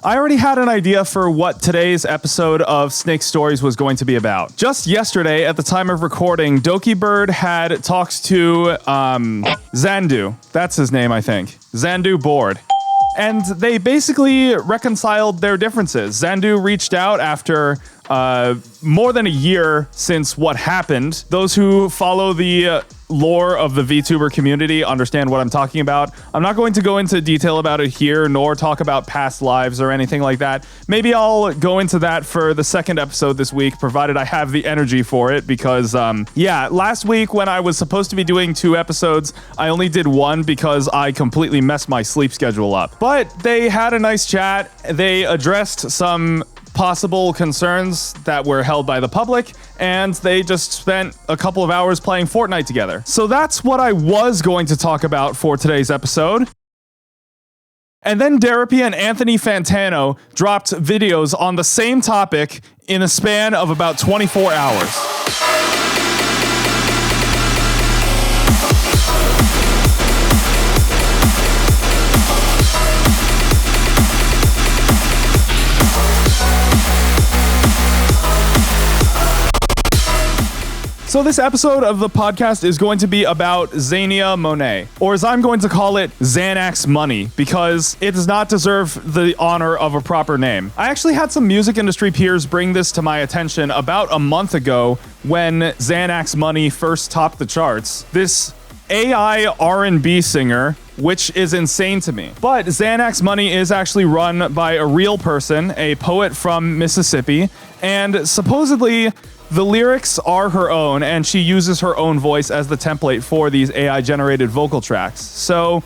I already had an idea for what today's episode of Snake Stories was going to be about. Just yesterday, at the time of recording, Doki Bird had talks to Zandu. That's his name, I think. Zandu Board. And they basically reconciled their differences. Zandu reached out after more than a year since what happened. Those who follow the lore of the VTuber community understand what I'm talking about. I'm not going to go into detail about it here, nor talk about past lives or anything like that. Maybe I'll go into that for the second episode this week, provided I have the energy for it, because, last week when I was supposed to be doing 2 episodes, I only did 1 because I completely messed my sleep schedule up. But they had a nice chat. They addressed some possible concerns that were held by the public, and they just spent a couple of hours playing Fortnite together. So that's what I was going to talk about for today's episode. And then Derapy and Anthony Fantano dropped videos on the same topic in a span of about 24 hours. So this episode of the podcast is going to be about Xania Monet, or as I'm going to call it, Xanax Money, because it does not deserve the honor of a proper name. I actually had some music industry peers bring this to my attention about a month ago when Xanax Money first topped the charts. This AI R&B singer, which is insane to me. But Xanax Money is actually run by a real person, a poet from Mississippi, and supposedly the lyrics are her own, and she uses her own voice as the template for these AI-generated vocal tracks. So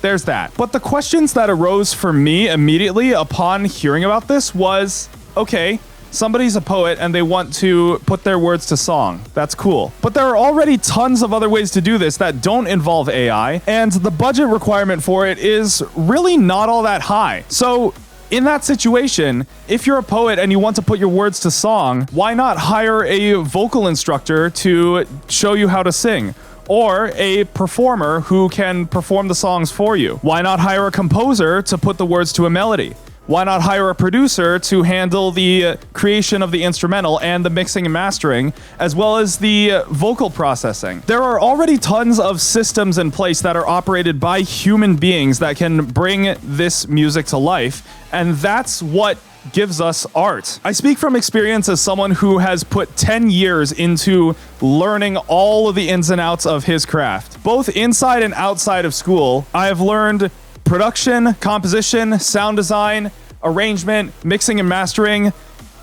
there's that. But the questions that arose for me immediately upon hearing about this was, okay, somebody's a poet and they want to put their words to song. That's cool. But there are already tons of other ways to do this that don't involve AI, and the budget requirement for it is really not all that high. So in that situation, if you're a poet and you want to put your words to song, why not hire a vocal instructor to show you how to sing? Or a performer who can perform the songs for you? Why not hire a composer to put the words to a melody? Why not hire a producer to handle the creation of the instrumental and the mixing and mastering, as well as the vocal processing? There are already tons of systems in place that are operated by human beings that can bring this music to life, and that's what gives us art. I speak from experience as someone who has put 10 years into learning all of the ins and outs of his craft. Both inside and outside of school, I have learned production, composition, sound design, arrangement, mixing and mastering,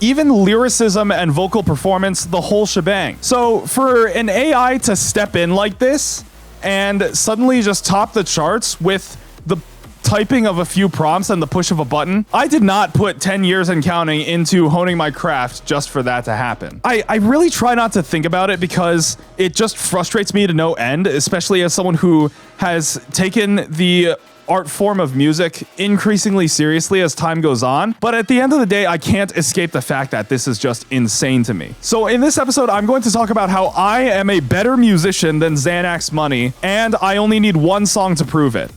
even lyricism and vocal performance, the whole shebang. So for an AI to step in like this and suddenly just top the charts with the typing of a few prompts and the push of a button, I did not put 10 years and counting into honing my craft just for that to happen. I really try not to think about it because it just frustrates me to no end, especially as someone who has taken the art form of music increasingly seriously as time goes on. But at the end of the day, I can't escape the fact that this is just insane to me. So in this episode, I'm going to talk about how I am a better musician than Xanax Money, and I only need 1 song to prove it.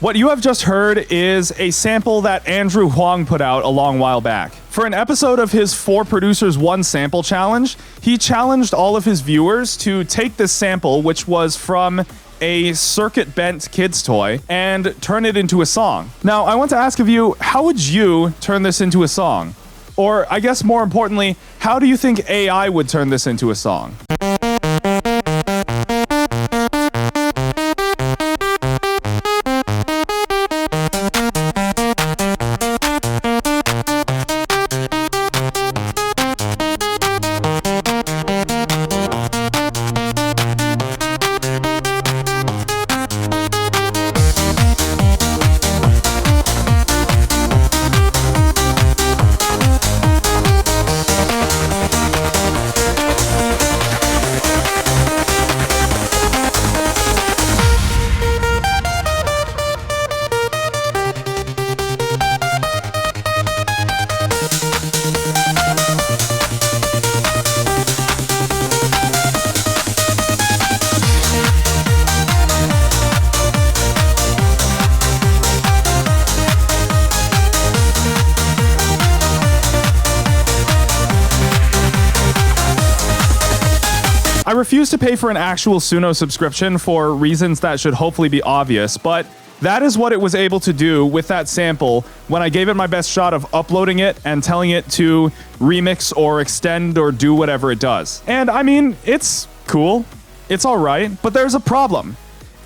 What you have just heard is a sample that Andrew Huang put out a long while back. For an episode of his 4 Producers 1 Sample Challenge, he challenged all of his viewers to take this sample, which was from a circuit-bent kid's toy, and turn it into a song. Now, I want to ask of you, how would you turn this into a song? Or, I guess more importantly, how do you think AI would turn this into a song? I refuse to pay for an actual Suno subscription for reasons that should hopefully be obvious, but that is what it was able to do with that sample when I gave it my best shot of uploading it and telling it to remix or extend or do whatever it does. And I mean, it's cool. It's alright, but there's a problem.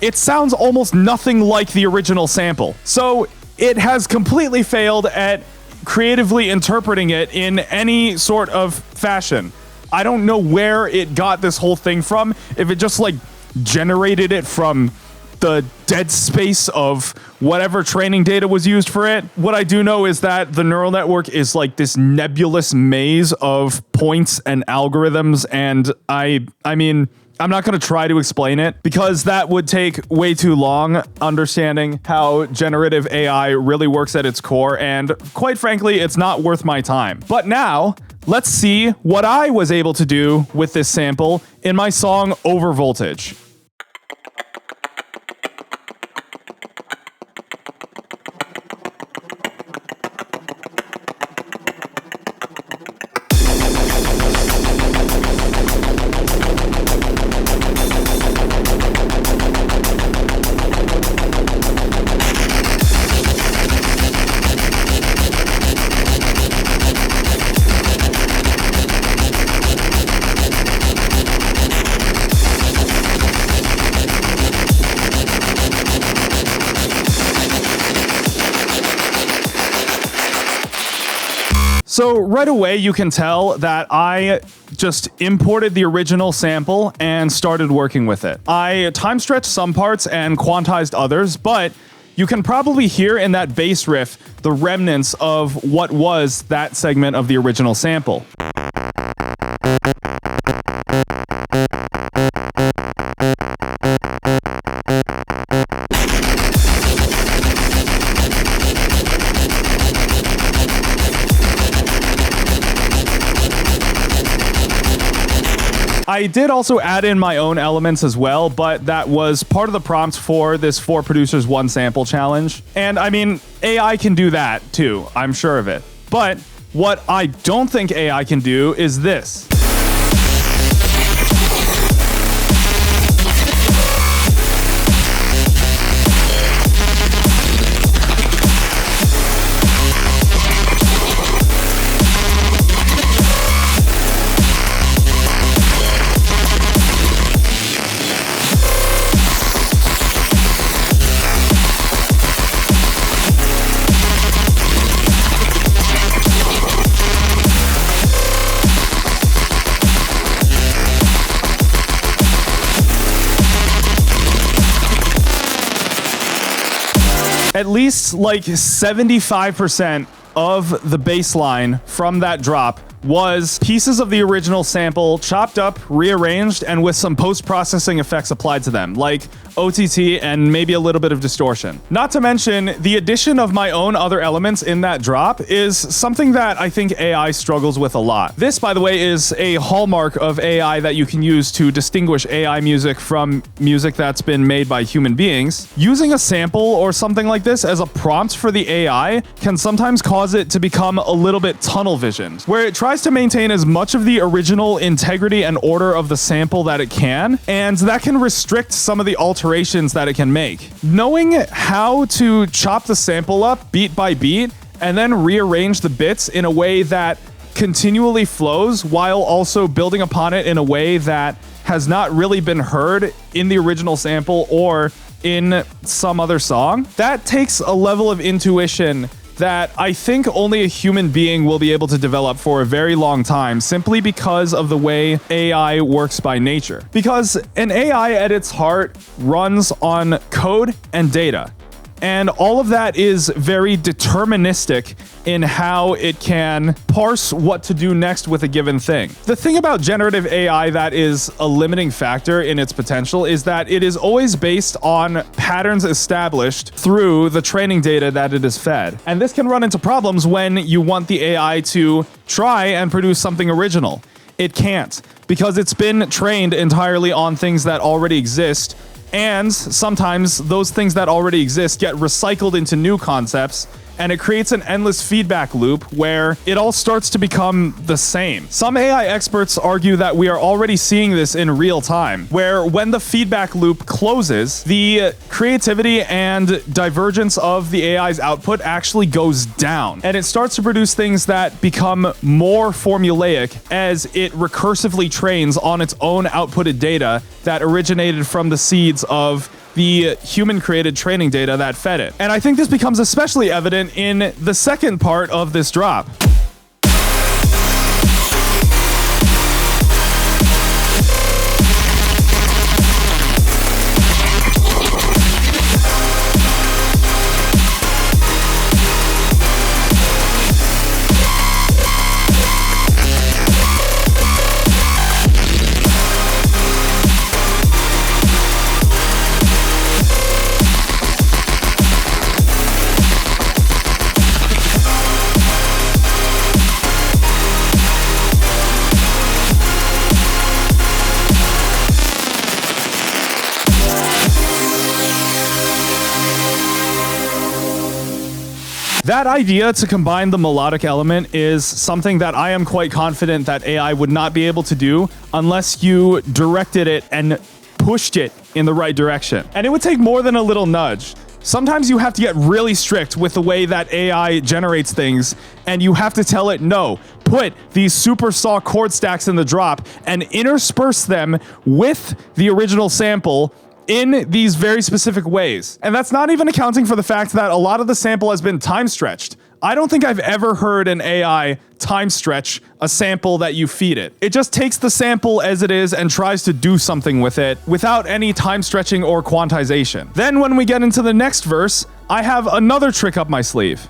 It sounds almost nothing like the original sample. So it has completely failed at creatively interpreting it in any sort of fashion. I don't know where it got this whole thing from, if it just like generated it from the dead space of whatever training data was used for it. What I do know is that the neural network is like this nebulous maze of points and algorithms, and I mean, I'm not going to try to explain it because that would take way too long understanding how generative AI really works at its core, and quite frankly, it's not worth my time. But now, let's see what I was able to do with this sample in my song Over Voltage. So right away, you can tell that I just imported the original sample and started working with it. I time stretched some parts and quantized others, but you can probably hear in that bass riff the remnants of what was that segment of the original sample. I did also add in my own elements as well, but that was part of the prompt for this 4 producers 1 sample challenge. And I mean, AI can do that too, I'm sure of it. But what I don't think AI can do is this. At least like 75% of the bass line from that drop was pieces of the original sample chopped up, rearranged, and with some post-processing effects applied to them, like OTT and maybe a little bit of distortion. Not to mention, the addition of my own other elements in that drop is something that I think AI struggles with a lot. This, by the way, is a hallmark of AI that you can use to distinguish AI music from music that's been made by human beings. Using a sample or something like this as a prompt for the AI can sometimes cause it to become a little bit tunnel visioned, where it tries to maintain as much of the original integrity and order of the sample that it can, and that can restrict some of the alterations that it can make. Knowing how to chop the sample up beat by beat and then rearrange the bits in a way that continually flows while also building upon it in a way that has not really been heard in the original sample or in some other song, that takes a level of intuition that I think only a human being will be able to develop for a very long time, simply because of the way AI works by nature. Because an AI at its heart runs on code and data. And all of that is very deterministic in how it can parse what to do next with a given thing. The thing about generative AI that is a limiting factor in its potential is that it is always based on patterns established through the training data that it is fed. And this can run into problems when you want the AI to try and produce something original. It can't, because it's been trained entirely on things that already exist. And sometimes those things that already exist get recycled into new concepts, and it creates an endless feedback loop where it all starts to become the same. Some AI experts argue that we are already seeing this in real time, where when the feedback loop closes, the creativity and divergence of the AI's output actually goes down, and it starts to produce things that become more formulaic as it recursively trains on its own outputted data that originated from the seeds of the human-created training data that fed it. And I think this becomes especially evident in the second part of this drop. That idea to combine the melodic element is something that I am quite confident that AI would not be able to do unless you directed it and pushed it in the right direction. And it would take more than a little nudge. Sometimes you have to get really strict with the way that AI generates things, and you have to tell it, no, put these super saw chord stacks in the drop and intersperse them with the original sample in these very specific ways. And that's not even accounting for the fact that a lot of the sample has been time stretched. I don't think I've ever heard an AI time stretch a sample that you feed it. It just takes the sample as it is and tries to do something with it without any time stretching or quantization. Then when we get into the next verse, I have another trick up my sleeve.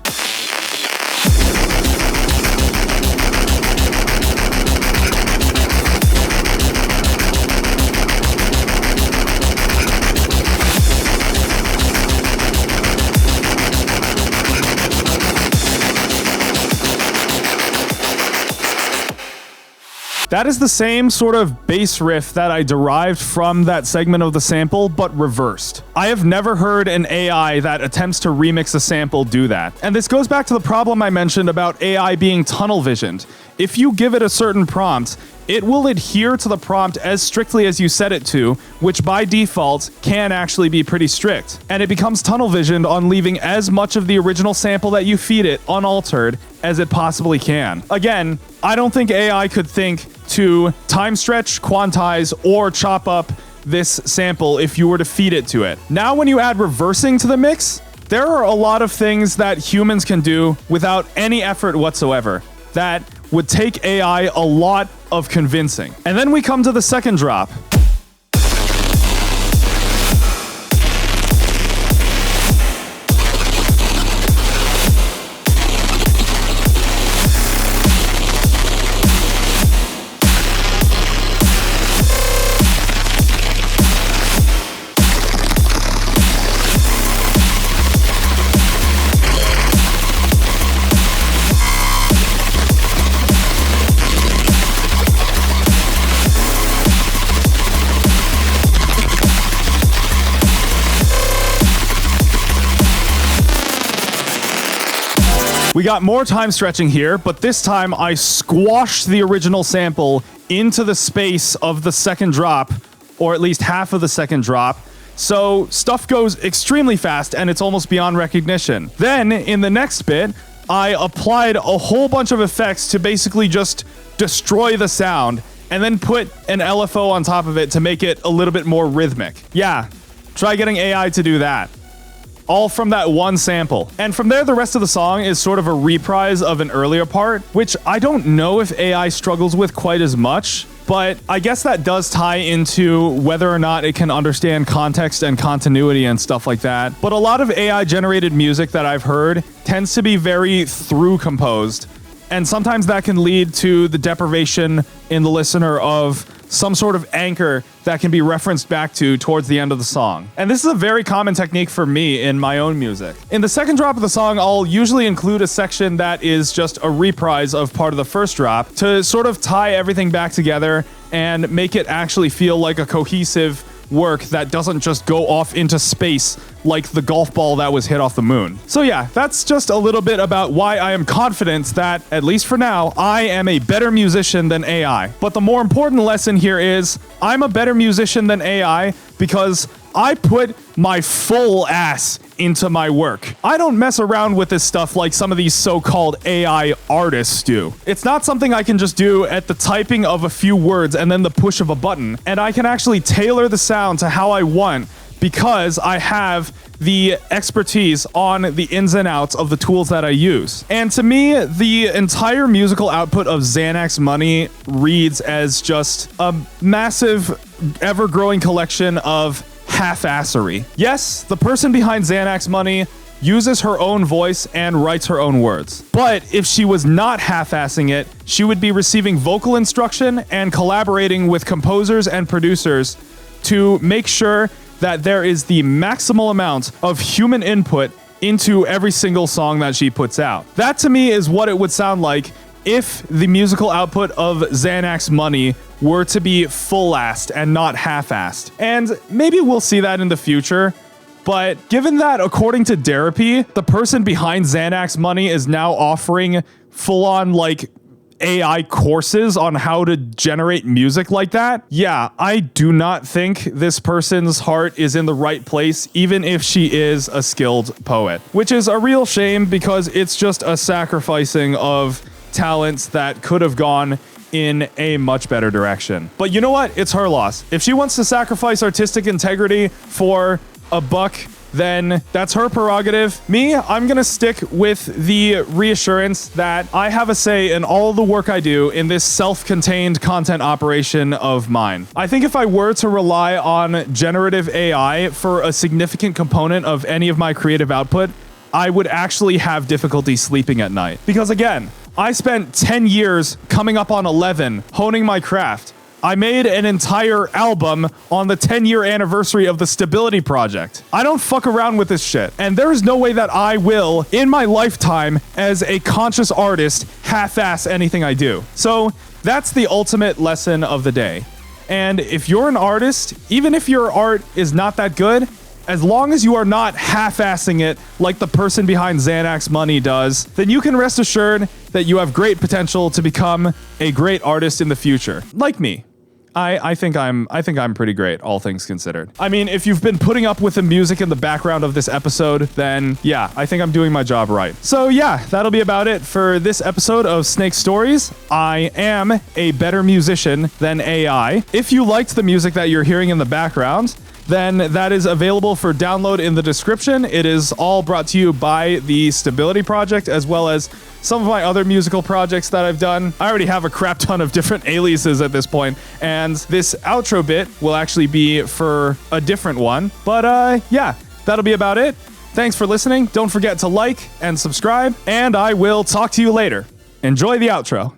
That is the same sort of bass riff that I derived from that segment of the sample, but reversed. I have never heard an AI that attempts to remix a sample do that. And this goes back to the problem I mentioned about AI being tunnel visioned. If you give it a certain prompt, it will adhere to the prompt as strictly as you set it to, which by default can actually be pretty strict. And it becomes tunnel visioned on leaving as much of the original sample that you feed it unaltered as it possibly can. Again, I don't think AI could think to time stretch, quantize, or chop up this sample if you were to feed it to it. Now, when you add reversing to the mix, there are a lot of things that humans can do without any effort whatsoever that would take AI a lot of convincing. And then we come to the second drop. We got more time stretching here, but this time I squashed the original sample into the space of the second drop, or at least half of the second drop. So stuff goes extremely fast and it's almost beyond recognition. Then in the next bit, I applied a whole bunch of effects to basically just destroy the sound and then put an LFO on top of it to make it a little bit more rhythmic. Yeah, try getting AI to do that. All from that one sample. And from there, the rest of the song is sort of a reprise of an earlier part, which I don't know if AI struggles with quite as much, but I guess that does tie into whether or not it can understand context and continuity and stuff like that. But a lot of AI-generated music that I've heard tends to be very through-composed, and sometimes that can lead to the deprivation in the listener of some sort of anchor that can be referenced back to towards the end of the song. And this is a very common technique for me in my own music. In the second drop of the song, I'll usually include a section that is just a reprise of part of the first drop to sort of tie everything back together and make it actually feel like a cohesive work that doesn't just go off into space like the golf ball that was hit off the moon. So yeah, that's just a little bit about why I am confident that, at least for now, I am a better musician than AI. But the more important lesson here is, I'm a better musician than AI because I put my full ass into my work. I don't mess around with this stuff like some of these so-called AI artists do. It's not something I can just do at the typing of a few words and then the push of a button. And I can actually tailor the sound to how I want because I have the expertise on the ins and outs of the tools that I use. And to me, the entire musical output of Xanax Money reads as just a massive, ever-growing collection of half-assery. Yes, the person behind Xanax Money uses her own voice and writes her own words. But if she was not half-assing it, she would be receiving vocal instruction and collaborating with composers and producers to make sure that there is the maximal amount of human input into every single song that she puts out. That to me is what it would sound like if the musical output of Xanax Money were to be full-assed and not half-assed. And maybe we'll see that in the future, but given that, according to Therapy, the person behind Xanax Money is now offering full-on, like, AI courses on how to generate music like that, yeah, I do not think this person's heart is in the right place, even if she is a skilled poet. Which is a real shame because it's just a sacrificing of talents that could have gone in a much better direction. But you know what? It's her loss. If she wants to sacrifice artistic integrity for a buck, then that's her prerogative. Me, I'm gonna stick with the reassurance that I have a say in all the work I do in this self-contained content operation of mine. I think if I were to rely on generative AI for a significant component of any of my creative output, I would actually have difficulty sleeping at night. Because again, I spent 10 years coming up on 11 honing my craft. I made an entire album on the 10-year anniversary of the Stability Project. I don't fuck around with this shit. And there is no way that I will, in my lifetime, as a conscious artist, half-ass anything I do. So that's the ultimate lesson of the day. And if you're an artist, even if your art is not that good, as long as you are not half-assing it like the person behind Xanax Money does, then you can rest assured that you have great potential to become a great artist in the future. Like me. I think I'm pretty great, all things considered. I mean, if you've been putting up with the music in the background of this episode, then yeah, I think I'm doing my job right. So yeah, that'll be about it for this episode of Snake Stories. I am a better musician than AI. If you liked the music that you're hearing in the background, then that is available for download in the description. It is all brought to you by the Stability Project, as well as some of my other musical projects that I've done. I already have a crap ton of different aliases at this point, and this outro bit will actually be for a different one. But yeah, that'll be about it. Thanks for listening. Don't forget to like and subscribe, and I will talk to you later. Enjoy the outro.